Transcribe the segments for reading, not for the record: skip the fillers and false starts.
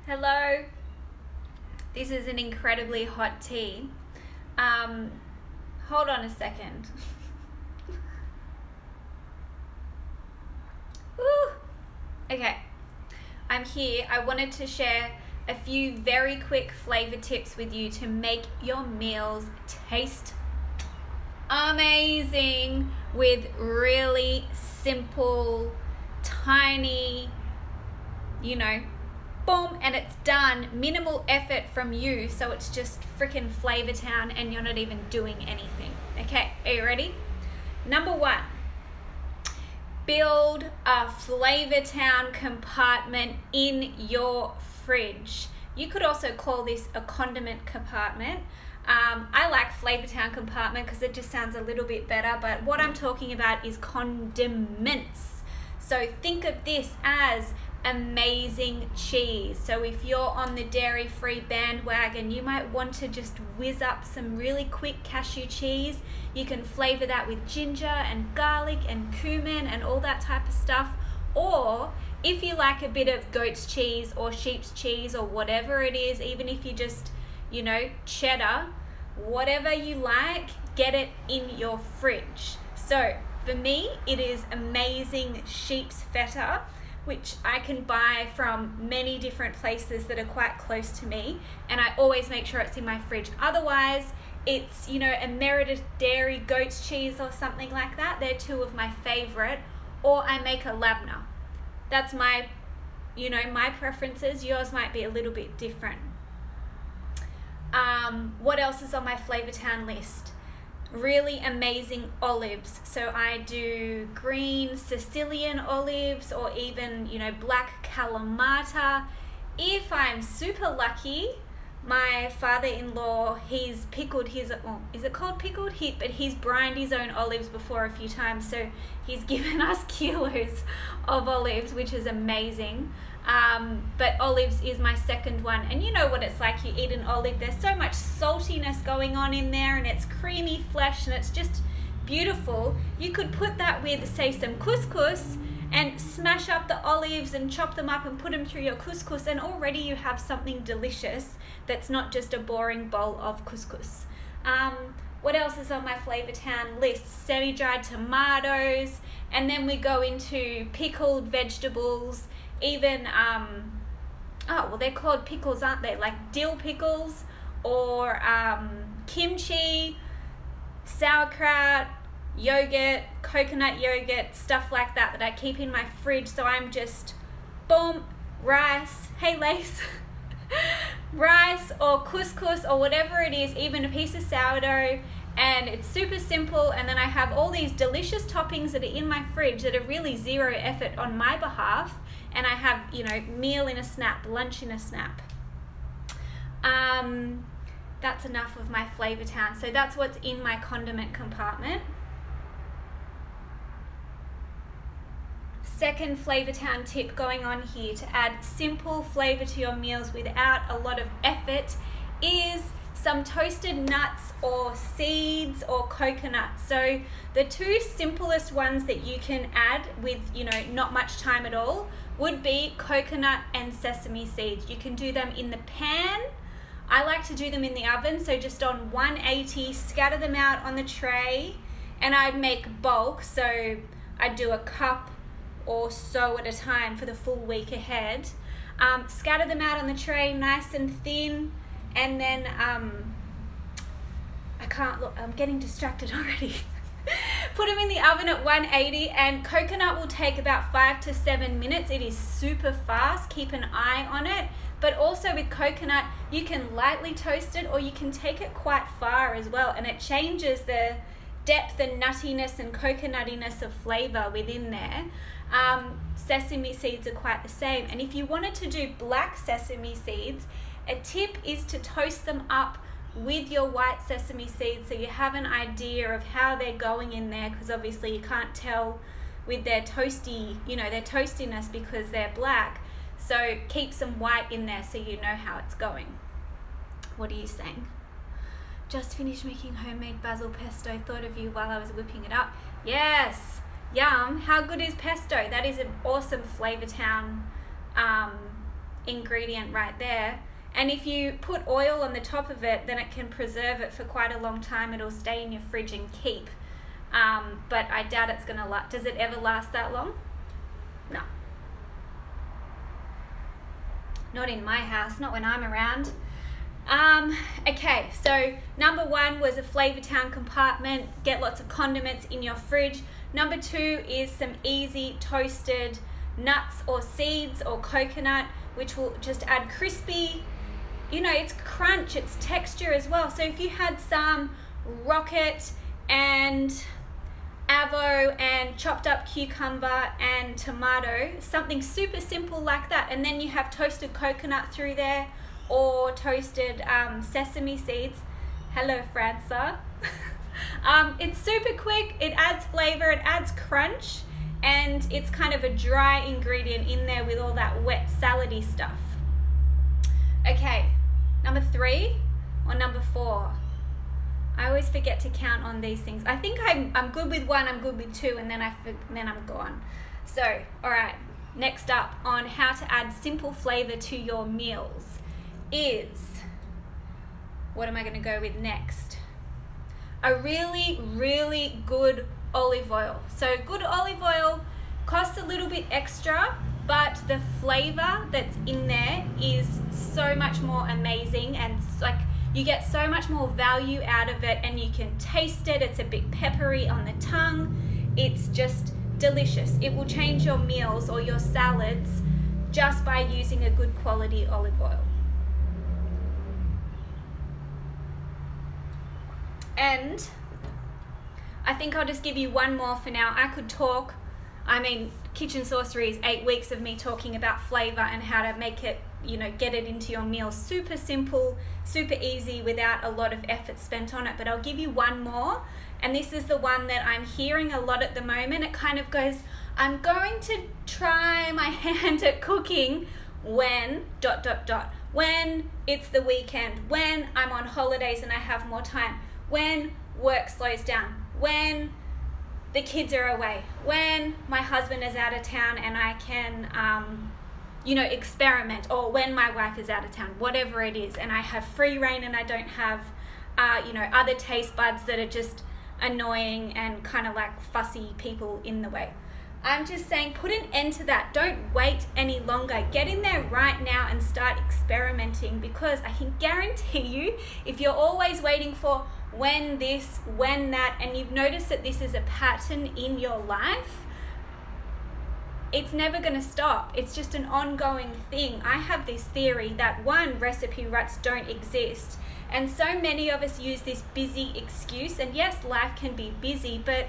Hello, this is an incredibly hot tea. Hold on a second. Woo. Okay, I'm here. I wanted to share a few very quick flavor tips with you to make your meals taste amazing with really simple, tiny, boom, and it's done. Minimal effort from you, so it's just freaking Flavor Town and you're not even doing anything. Okay, are you ready? Number one, build a Flavor Town compartment in your fridge. You could also call this a condiment compartment. I like Flavor Town compartment because it just sounds a little bit better, but what I'm talking about is condiments. So think of this as amazing cheese. So if you're on the dairy-free bandwagon, you might want to just whiz up some really quick cashew cheese. You can flavor that with ginger and garlic and cumin and all that type of stuff. Or if you like a bit of goat's cheese or sheep's cheese or whatever it is, even if you just, cheddar, whatever you like, get it in your fridge. So for me, it is amazing sheep's feta, which I can buy from many different places that are quite close to me, and I always make sure it's in my fridge. Otherwise, it's, a Meredith dairy goat's cheese or something like that. They're two of my favorite. Or I make a labna. That's my, my preferences. Yours might be a little bit different. What else is on my Flavor Town list? Really amazing olives. So I do green Sicilian olives or even, black Kalamata. If I'm super lucky, my father-in-law, he's pickled his, is it called pickled? But he's brined his own olives before a few times. So he's given us kilos of olives, which is amazing. But olives is my second one, and you know what it's like. You eat an olive, there's so much saltiness going on in there, and it's creamy flesh, and it's just beautiful. You could put that with, say, some couscous and smash up the olives and chop them up and put them through your couscous, and already you have something delicious that's not just a boring bowl of couscous. What else is on my Flavor Town list? Semi-dried tomatoes, and then we go into pickled vegetables. Even, they're called pickles, aren't they? Like dill pickles or kimchi, sauerkraut, yogurt, coconut yogurt, stuff like that I keep in my fridge. So I'm just, boom, rice, hey Lace, rice or couscous or whatever it is, even a piece of sourdough, and it's super simple. And then I have all these delicious toppings that are in my fridge that are really zero effort on my behalf. And I have, meal in a snap, lunch in a snap. That's enough of my Flavor Town. So that's what's in my condiment compartment. Second Flavor Town tip going on here to add simple flavor to your meals without a lot of effort is some toasted nuts or seeds or coconuts. So the two simplest ones that you can add with, not much time at all would be coconut and sesame seeds. You can do them in the pan. I like to do them in the oven, so just on 180, scatter them out on the tray, and I'd make bulk, so I'd do a cup or so at a time for the full week ahead. Scatter them out on the tray nice and thin, and then I can't look, I'm getting distracted already. Put them in the oven at 180, and coconut will take about 5 to 7 minutes. It is super fast. Keep an eye on it. But also with coconut, you can lightly toast it, or you can take it quite far as well, and it changes the depth and nuttiness and coconuttiness of flavor within there. Sesame seeds are quite the same. And if you wanted to do black sesame seeds, a tip is to toast them up with your white sesame seeds, so you have an idea of how they're going in there, because obviously you can't tell with their toasty, their toastiness because they're black. So keep some white in there so you know how it's going. What are you saying? Just finished making homemade basil pesto. Thought of you while I was whipping it up. Yes, yum. How good is pesto? That is an awesome Flavor Town ingredient right there. And if you put oil on the top of it, then it can preserve it for quite a long time. It'll stay in your fridge and keep. But I doubt it's gonna last. Does it ever last that long? No. Not in my house, not when I'm around. Okay, so number 1 was a Flavortown compartment. Get lots of condiments in your fridge. Number 2 is some easy toasted nuts or seeds or coconut, which will just add crispy, it's crunch, it's texture as well. So if you had some rocket and avo and chopped up cucumber and tomato, something super simple like that, and then you have toasted coconut through there or toasted sesame seeds. Hello, Franca. It's super quick, it adds flavor, it adds crunch, and it's kind of a dry ingredient in there with all that wet salady stuff. Okay, number 3 or number 4? I always forget to count on these things. I think I'm good with 1, I'm good with 2, and then I'm gone. So, all right, next up on how to add simple flavor to your meals is, what am I gonna go with next? A really, really good olive oil. So good olive oil costs a little bit extra, but the flavor that's in there is so much more amazing, and like you get so much more value out of it, and you can taste it. It's a bit peppery on the tongue. It's just delicious. It will change your meals or your salads just by using a good quality olive oil. And I think I'll just give you one more for now. I could talk, Kitchen Sorcery is 8 weeks of me talking about flavor and how to make it, get it into your meal. Super simple, super easy without a lot of effort spent on it. But I'll give you one more. And this is the one that I'm hearing a lot at the moment. It kind of goes, I'm going to try my hand at cooking when ... When it's the weekend, when I'm on holidays and I have more time, when work slows down, when the kids are away, when my husband is out of town and I can, experiment, or when my wife is out of town, whatever it is, and I have free reign and I don't have, other taste buds that are just annoying and kind of like fussy people in the way. I'm just saying, put an end to that. Don't wait any longer. Get in there right now and start experimenting, because I can guarantee you, if you're always waiting for when this, when that, and you've noticed that this is a pattern in your life, it's never going to stop. It's just an ongoing thing. I have this theory that, one, recipe ruts don't exist, and so many of us use this busy excuse, and yes, life can be busy, but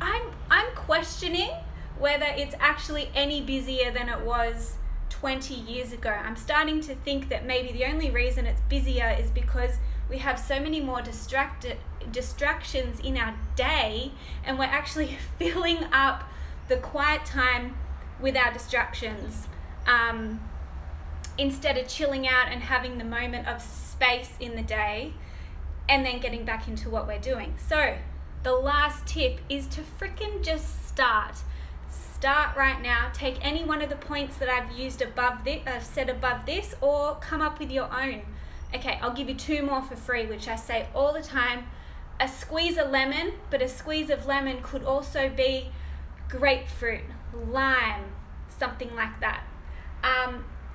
I'm questioning whether it's actually any busier than it was 20 years ago. I'm starting to think that maybe the only reason it's busier is because we have so many more distractions in our day, and we're actually filling up the quiet time with our distractions, instead of chilling out and having the moment of space in the day and then getting back into what we're doing. So the last tip is to frickin' just start right now. Take any one of the points that I've used above this, said above this, or come up with your own. Okay, I'll give you 2 more for free, which I say all the time. A squeeze of lemon, but a squeeze of lemon could also be grapefruit, lime, something like that.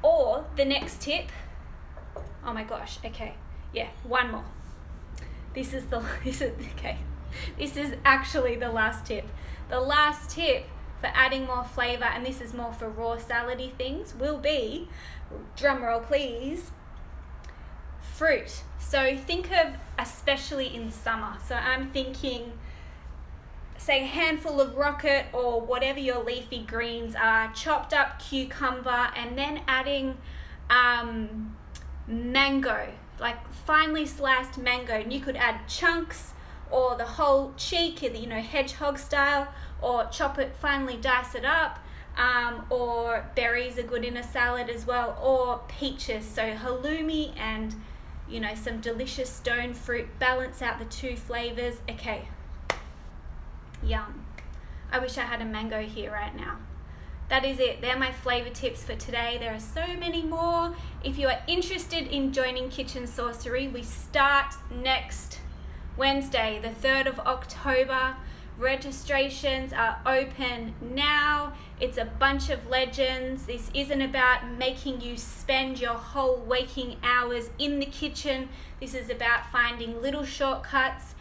Or the next tip, oh my gosh, okay, yeah, one more. This is actually the last tip. The last tip for adding more flavor, and this is more for raw salady things, will be, drum roll please, fruit. So think of, especially in summer, so I'm thinking, say a handful of rocket or whatever your leafy greens are, chopped up cucumber, and then adding mango, like finely sliced mango. And you could add chunks or the whole cheek, hedgehog style, or chop it, finely dice it up, or berries are good in a salad as well, or peaches. So halloumi and some delicious stone fruit, balance out the 2 flavors. Okay, yum. I wish I had a mango here right now. that is it. They're my flavor tips for today. There are so many more. If you are interested in joining Kitchen Sorcery, we start next Wednesday, the 3rd of October. Registrations are open now. It's a bunch of legends. This isn't about making you spend your whole waking hours in the kitchen. This is about finding little shortcuts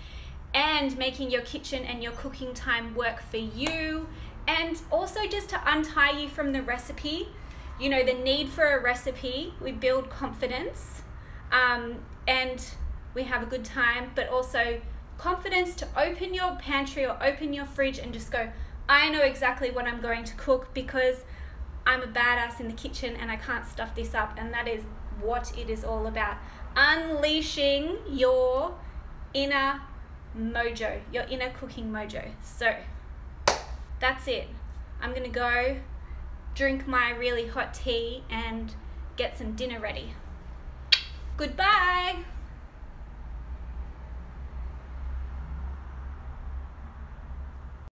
and making your kitchen and your cooking time work for you, and also just to untie you from the recipe. You know, the need for a recipe, we build confidence, and we have a good time, but also confidence to open your pantry or open your fridge and just go, I know exactly what I'm going to cook because I'm a badass in the kitchen and I can't stuff this up. And that is what it is all about. Unleashing your inner mojo, your inner cooking mojo. So that's it. I'm gonna go drink my really hot tea and get some dinner ready. Goodbye.